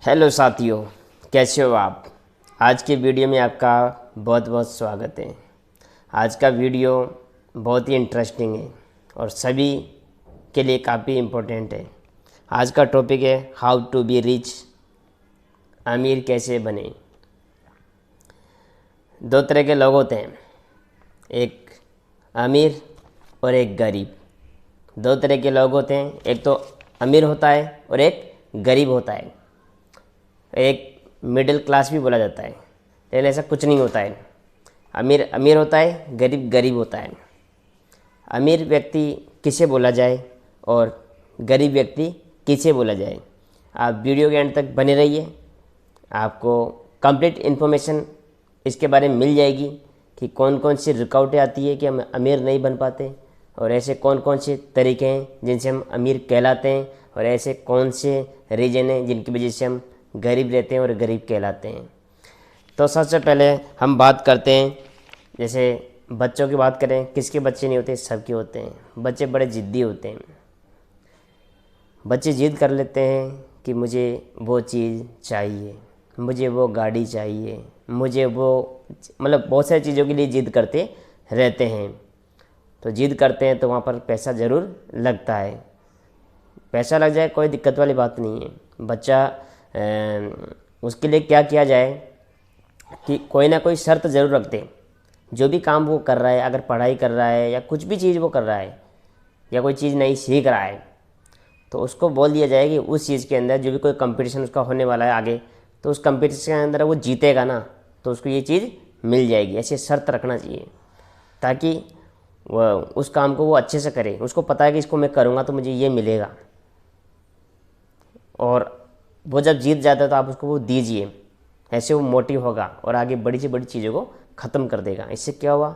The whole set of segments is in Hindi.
हेलो साथियों, कैसे हो आप। आज के वीडियो में आपका बहुत बहुत स्वागत है। आज का वीडियो बहुत ही इंटरेस्टिंग है और सभी के लिए काफ़ी इम्पोर्टेंट है। आज का टॉपिक है हाउ टू बी रिच, अमीर कैसे बने। दो तरह के लोग होते हैं, एक अमीर और एक गरीब। दो तरह के लोग होते हैं, एक तो अमीर होता है और एक गरीब होता है। एक मिडिल क्लास भी बोला जाता है, लेकिन ऐसा कुछ नहीं होता है। अमीर अमीर होता है, गरीब गरीब होता है। अमीर व्यक्ति किसे बोला जाए और गरीब व्यक्ति किसे बोला जाए, आप वीडियो के एंड तक बने रहिए। आपको कंप्लीट इन्फॉर्मेशन इसके बारे में मिल जाएगी कि कौन कौन सी रुकावटें आती है कि हम अमीर नहीं बन पाते, और ऐसे कौन कौन से तरीके हैं जिनसे हम अमीर कहलाते हैं, और ऐसे कौन से रीजन हैं जिनकी वजह से हम गरीब रहते हैं और गरीब कहलाते हैं। तो सबसे पहले हम बात करते हैं, जैसे बच्चों की बात करें, किसके बच्चे नहीं होते, सबके होते हैं। बच्चे बड़े ज़िद्दी होते हैं। बच्चे ज़िद कर लेते हैं कि मुझे वो चीज़ चाहिए, मुझे वो गाड़ी चाहिए, मुझे वो, मतलब बहुत सारी चीज़ों के लिए ज़िद करते रहते हैं। तो ज़िद करते हैं तो वहाँ पर पैसा ज़रूर लगता है। पैसा लग जाए कोई दिक्कत वाली बात नहीं है। बच्चा उसके लिए क्या किया जाए कि कोई ना कोई शर्त ज़रूर रख दे। जो भी काम वो कर रहा है, अगर पढ़ाई कर रहा है या कुछ भी चीज़ वो कर रहा है या कोई चीज़ नई सीख रहा है, तो उसको बोल दिया जाए कि उस चीज़ के अंदर जो भी कोई कंपटीशन उसका होने वाला है आगे, तो उस कंपटीशन के अंदर वो जीतेगा ना, तो उसको ये चीज़ मिल जाएगी। ऐसी शर्त रखना चाहिए ताकि वह उस काम को वो अच्छे से करे। उसको पता है कि इसको मैं करूँगा तो मुझे ये मिलेगा, और वो जब जीत जाता है तो आप उसको वो दीजिए। ऐसे वो मोटिव होगा और आगे बड़ी से बड़ी चीज़ों को ख़त्म कर देगा। इससे क्या हुआ,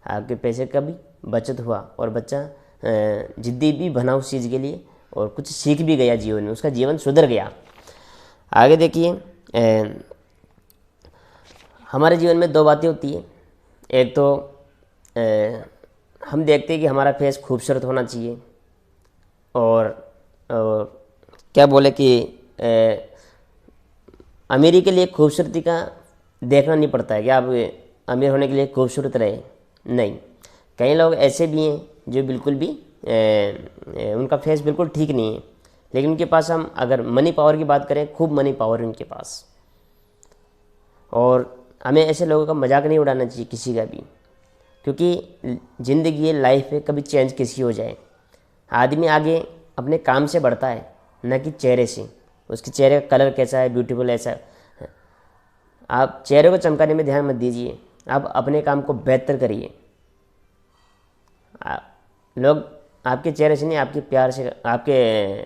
आपके पैसे का भी बचत हुआ और बच्चा जिद्दी भी बना उस चीज़ के लिए और कुछ सीख भी गया जीवन में, उसका जीवन सुधर गया। आगे देखिए, हमारे जीवन में दो बातें होती है। एक तो हम देखते हैं कि हमारा फेस खूबसूरत होना चाहिए, और क्या बोले कि अमीरी के लिए खूबसूरती का देखना नहीं पड़ता है कि आप अमीर होने के लिए खूबसूरत रहे, नहीं। कई लोग ऐसे भी हैं जो बिल्कुल भी उनका फेस बिल्कुल ठीक नहीं है, लेकिन उनके पास, हम अगर मनी पावर की बात करें, खूब मनी पावर है उनके पास। और हमें ऐसे लोगों का मजाक नहीं उड़ाना चाहिए किसी का भी, क्योंकि ज़िंदगी है, लाइफ है, कभी चेंज किसी हो जाए। आदमी आगे अपने काम से बढ़ता है, न कि चेहरे से। उसके चेहरे का कलर कैसा है, ब्यूटीफुल ऐसा है। आप चेहरे को चमकाने में ध्यान मत दीजिए, आप अपने काम को बेहतर करिए। लोग आपके चेहरे से नहीं, आपके प्यार से, आपके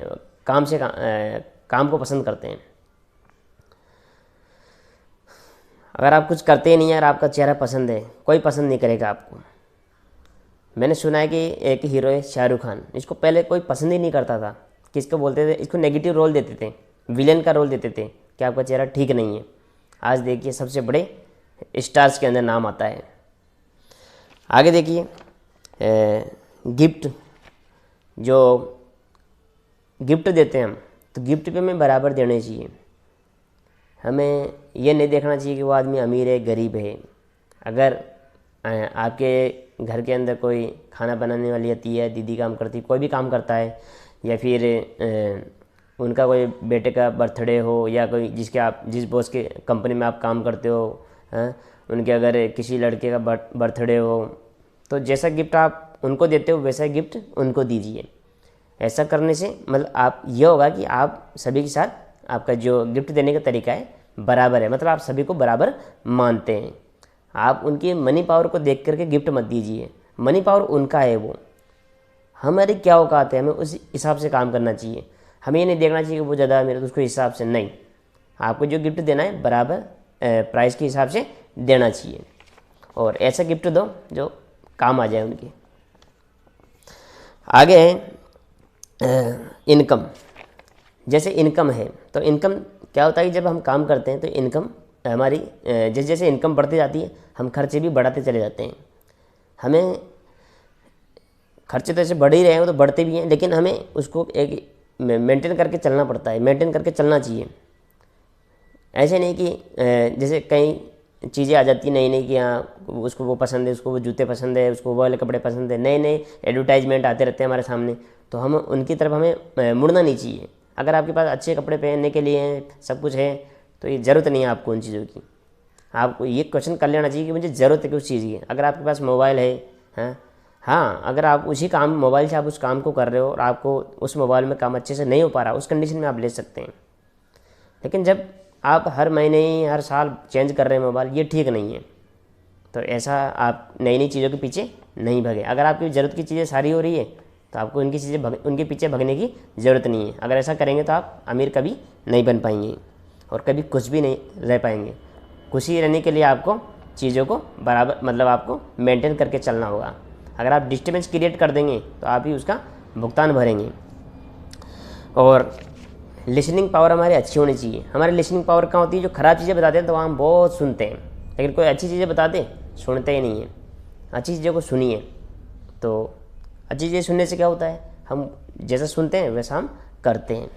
काम से काम को पसंद करते हैं। अगर आप कुछ करते ही नहीं है और आपका चेहरा पसंद है, कोई पसंद नहीं करेगा आपको। मैंने सुना है कि एक हीरो है शाहरुख खान, इसको पहले कोई पसंद ही नहीं करता था। किसको बोलते थे, इसको नेगेटिव रोल देते थे, विलेन का रोल देते थे कि आपका चेहरा ठीक नहीं है। आज देखिए सबसे बड़े स्टार्स के अंदर नाम आता है। आगे देखिए, गिफ्ट, जो गिफ्ट देते हैं हम, तो गिफ्ट पे हमें बराबर देने चाहिए। हमें ये नहीं देखना चाहिए कि वो आदमी अमीर है गरीब है। अगर आपके घर के अंदर कोई खाना बनाने वाली आती है, दीदी काम करती, कोई भी काम करता है, या फिर उनका कोई बेटे का बर्थडे हो, या कोई जिस बॉस के कंपनी में आप काम करते हो, उनके अगर किसी लड़के का बर्थडे हो, तो जैसा गिफ्ट आप उनको देते हो वैसा गिफ्ट उनको दीजिए। ऐसा करने से मतलब आप ये होगा कि आप सभी के साथ, आपका जो गिफ्ट देने का तरीका है बराबर है, मतलब आप सभी को बराबर मानते हैं। आप उनकी मनी पावर को देख करके गिफ्ट मत दीजिए। मनी पावर उनका है, वो हमारी क्या औकात है, हमें उस हिसाब से काम करना चाहिए। हमें ये नहीं देखना चाहिए कि वो ज़्यादा मेरे, तो उसके हिसाब से नहीं। आपको जो गिफ्ट देना है बराबर प्राइस के हिसाब से देना चाहिए, और ऐसा गिफ्ट दो जो काम आ जाए उनके। आगे है इनकम। जैसे इनकम है, तो इनकम क्या होता है कि जब हम काम करते हैं तो इनकम हमारी, जैसे जैसे इनकम बढ़ती जाती है, हम खर्चे भी बढ़ाते चले जाते हैं। हमें खर्चे तो ऐसे बढ़ ही रहे हैं, वो तो बढ़ते भी हैं, लेकिन हमें उसको एक मेंटेन करके चलना पड़ता है, मेंटेन करके चलना चाहिए। ऐसे नहीं कि जैसे कई चीज़ें आ जाती नई नई कि हाँ उसको वो पसंद है, उसको वो जूते पसंद है, उसको वो वाले कपड़े पसंद है, नए नए एडवर्टाइजमेंट आते रहते हैं हमारे सामने, तो हम उनकी तरफ हमें मुड़ना नहीं चाहिए। अगर आपके पास अच्छे कपड़े पहनने के लिए हैं, सब कुछ है, तो ये ज़रूरत नहीं है आपको उन चीज़ों की। आपको ये क्वेश्चन कर लेना चाहिए कि मुझे ज़रूरत है किस चीज़ की। अगर आपके पास मोबाइल है, हाँ हाँ, अगर आप उसी काम मोबाइल से आप उस काम को कर रहे हो और आपको उस मोबाइल में काम अच्छे से नहीं हो पा रहा, उस कंडीशन में आप ले सकते हैं। लेकिन जब आप हर महीने ही हर साल चेंज कर रहे हैं मोबाइल, ये ठीक नहीं है। तो ऐसा आप नई नई चीज़ों के पीछे नहीं भगे। अगर आपकी ज़रूरत की चीज़ें सारी हो रही है तो आपको उनके पीछे भगने की ज़रूरत नहीं है। अगर ऐसा करेंगे तो आप अमीर कभी नहीं बन पाएंगे और कभी कुछ भी नहीं रह पाएंगे। खुशी रहने के लिए आपको चीज़ों को बराबर मतलब आपको मेंटेन करके चलना होगा। अगर आप डिस्टर्बेंस क्रिएट कर देंगे तो आप ही उसका भुगतान भरेंगे। और लिसनिंग पावर हमारी अच्छी होनी चाहिए। हमारी लिसनिंग पावर कहाँ होती है? जो ख़राब चीज़ें बताते हैं तो हम बहुत सुनते हैं, लेकिन कोई अच्छी चीज़ें बता दे सुनते ही नहीं हैं। अच्छी चीज़ों को सुनिए। तो अच्छी चीज़ें सुनने से क्या होता है, हम जैसा सुनते हैं वैसा हम करते हैं।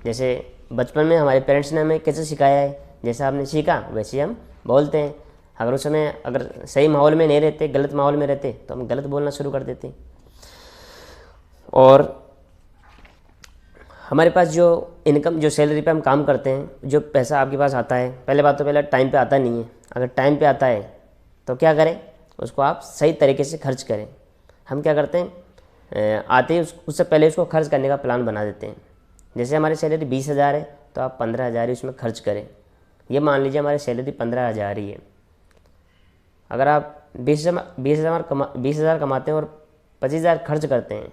जैसे बचपन में हमारे पेरेंट्स ने हमें कैसे सिखाया है, जैसा आपने सीखा वैसे हम बोलते हैं। अगर उस समय अगर सही माहौल में नहीं रहते, गलत माहौल में रहते, तो हम गलत बोलना शुरू कर देते। और हमारे पास जो इनकम, जो सैलरी पे हम काम करते हैं, जो पैसा आपके पास आता है, पहले बात तो पहले टाइम पे आता नहीं है। अगर टाइम पे आता है तो क्या करें, उसको आप सही तरीके से खर्च करें। हम क्या करते हैं, आते ही उससे पहले उसको खर्च करने का प्लान बना देते हैं। जैसे हमारी सैलरी 20,000 है तो आप 15,000 ही उसमें खर्च करें। ये मान लीजिए हमारी सैलरी 15,000 ही है। अगर आप 20,000 कमाते हैं और 25,000 खर्च करते हैं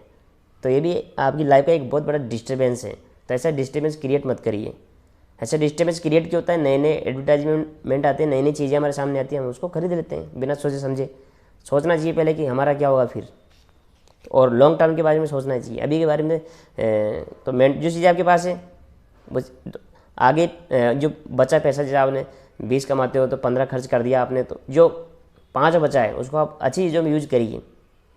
तो ये भी आपकी लाइफ का एक बहुत बड़ा डिस्टर्बेंस है। तो ऐसा डिस्टर्बेंस क्रिएट मत करिए। ऐसा डिस्टर्बेंस क्रिएट क्यों होता है, नए नए एडवर्टाइजमेंट आते हैं, नई नई चीज़ें हमारे सामने आती हैं, हम उसको खरीद लेते हैं बिना सोचे समझे। सोचना चाहिए पहले कि हमारा क्या होगा फिर, और लॉन्ग टर्म के बारे में सोचना चाहिए। अभी के बारे में तो जो चीज़ आपके पास है आगे जो बचा पैसा, जैसे आपने 20 कमाते हो तो 15 खर्च कर दिया आपने, तो जो 5 बचा है उसको आप अच्छी चीज़ों में यूज करिए।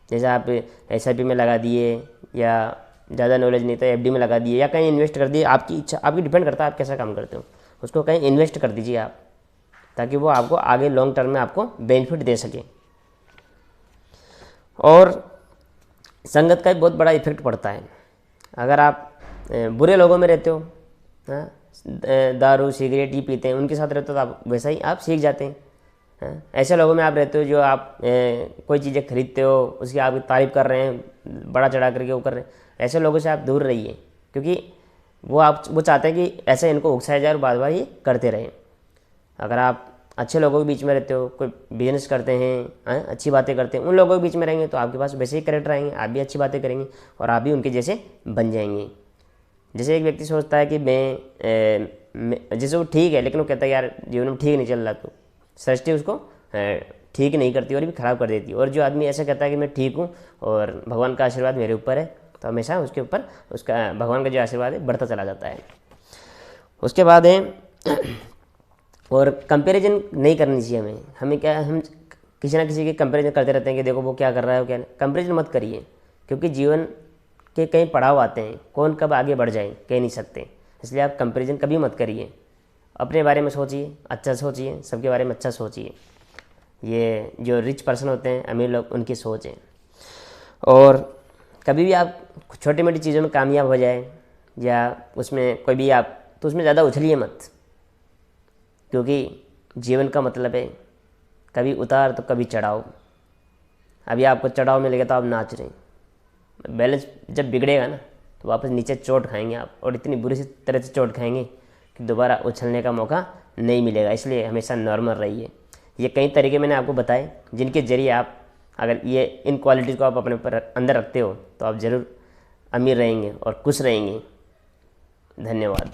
जैसे आप SIP में लगा दिए, या ज़्यादा नॉलेज नहीं तो FD में लगा दिए, या कहीं इन्वेस्ट कर दिए। आपकी इच्छा, आपकी डिपेंड करता है आप कैसा काम करते हो। उसको कहीं इन्वेस्ट कर दीजिए आप, ताकि वो आपको आगे लॉन्ग टर्म में आपको बेनिफिट दे सके। और संगत का भी बहुत बड़ा इफेक्ट पड़ता है। अगर आप बुरे लोगों में रहते हो, दारू सिगरेट ये पीते हैं, उनके साथ रहते हो तो आप वैसा ही आप सीख जाते हैं। ऐसे लोगों में आप रहते हो जो आप कोई चीज़ें खरीदते हो उसकी आपकी तारीफ़ कर रहे हैं, बड़ा चढ़ा करके वो कर रहे हैं, ऐसे लोगों से आप दूर रहिए। क्योंकि वो चाहते हैं कि ऐसे इनको उकसाया जाए और बार बार ये करते रहें। अगर आप अच्छे लोगों के बीच में रहते हो, कोई बिजनेस करते हैं, अच्छी बातें करते हैं, उन लोगों के बीच में रहेंगे तो आपके पास वैसे ही कैरेक्टर आएंगे, आप भी अच्छी बातें करेंगे और आप भी उनके जैसे बन जाएंगे। जैसे एक व्यक्ति सोचता है कि जैसे वो ठीक है, लेकिन वो कहता है यार जीवन में ठीक नहीं चल रहा, तो सृष्टि उसको ठीक नहीं करती और भी ख़राब कर देती है। और जो आदमी ऐसा कहता है कि मैं ठीक हूँ और भगवान का आशीर्वाद मेरे ऊपर है, तो हमेशा उसके ऊपर उसका भगवान का जो आशीर्वाद है बढ़ता चला जाता है। उसके बाद है और कंपैरिजन नहीं करनी चाहिए हमें क्या, हम किसी ना किसी के कंपैरिजन करते रहते हैं कि देखो वो क्या कर रहा है, वो क्या नहीं। कंपैरिजन मत करिए, क्योंकि जीवन के कई पड़ाव आते हैं, कौन कब आगे बढ़ जाए कह नहीं सकते। इसलिए आप कंपैरिजन कभी मत करिए। अपने बारे में सोचिए, अच्छा सोचिए, सबके बारे में अच्छा सोचिए। ये जो रिच पर्सन होते हैं, अमीर लोग, उनकी सोच है। और कभी भी आप छोटी मोटी चीज़ों में कामयाब हो जाए या उसमें कोई भी आप, तो उसमें ज़्यादा उछलिए मत, क्योंकि जीवन का मतलब है कभी उतार तो कभी चढ़ाओ। अभी आपको चढ़ाव मिलेगा तो आप नाच रहे हैं, बैलेंस जब बिगड़ेगा ना तो वापस नीचे चोट खाएंगे आप, और इतनी बुरी तरह से चोट खाएंगे कि दोबारा उछलने का मौका नहीं मिलेगा। इसलिए हमेशा नॉर्मल रहिए। ये कई तरीके मैंने आपको बताए जिनके ज़रिए आप अगर ये इन क्वालिटीज़ को आप अपने पर अंदर रखते हो तो आप ज़रूर अमीर रहेंगे और खुश रहेंगे। धन्यवाद।